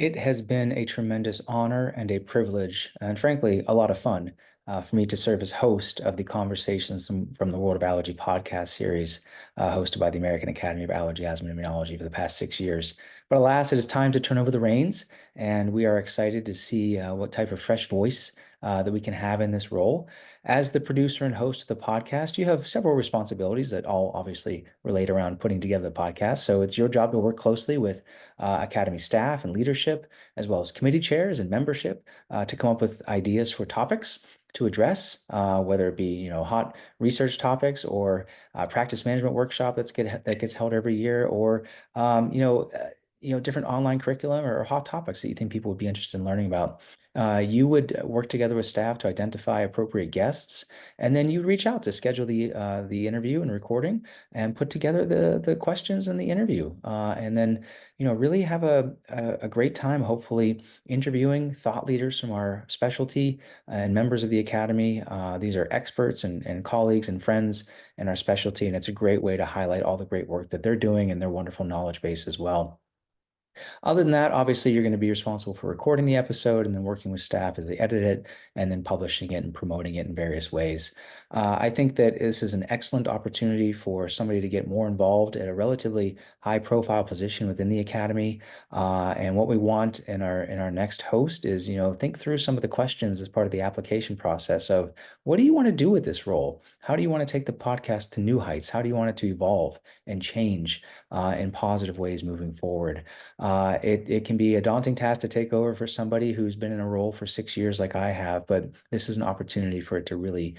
It has been a tremendous honor and a privilege, and frankly, a lot of fun for me to serve as host of the Conversations from the World of Allergy podcast series, hosted by the American Academy of Allergy, Asthma, and Immunology for the past 6 years. But alas, it is time to turn over the reins, and we are excited to see what type of fresh voice that we can have in this role. As the producer and host of the podcast, you have several responsibilities that all obviously relate around putting together the podcast. So it's your job to work closely with Academy staff and leadership, as well as committee chairs and membership, to come up with ideas for topics to address, whether it be hot research topics or practice management workshop that gets held every year, or different online curriculum or hot topics that you think people would be interested in learning about. You would work together with staff to identify appropriate guests, and then you reach out to schedule the interview and recording, and put together the questions in the interview, and then really have a great time, hopefully interviewing thought leaders from our specialty and members of the academy. These are experts and colleagues and friends in our specialty, and it's a great way to highlight all the great work that they're doing and their wonderful knowledge base as well. Other than that, obviously, you're going to be responsible for recording the episode and then working with staff as they edit it and then publishing it and promoting it in various ways. I think that this is an excellent opportunity for somebody to get more involved at a relatively high profile position within the academy. And what we want in our next host is, think through some of the questions as part of the application process of what do you want to do with this role? How do you want to take the podcast to new heights? How do you want it to evolve and change in positive ways moving forward? It can be a daunting task to take over for somebody who's been in a role for 6 years like I have, but this is an opportunity for it to really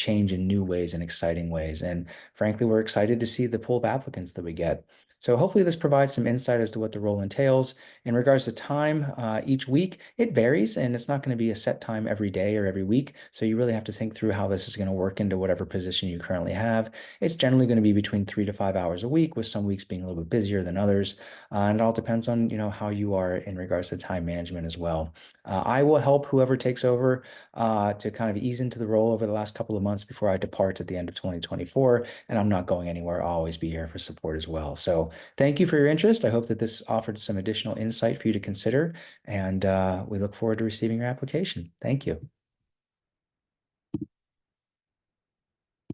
change in new ways and exciting ways. And frankly, we're excited to see the pool of applicants that we get. So hopefully this provides some insight as to what the role entails. In regards to time, each week, it varies, and it's not going to be a set time every day or every week. So you really have to think through how this is going to work into whatever position you currently have. It's generally going to be between 3 to 5 hours a week, with some weeks being a little bit busier than others. And it all depends on, how you are in regards to time management as well. I will help whoever takes over to kind of ease into the role over the last couple of months before I depart at the end of 2024. And I'm not going anywhere. I'll always be here for support as well. So thank you for your interest. I hope that this offered some additional insight for you to consider. And we look forward to receiving your application. Thank you.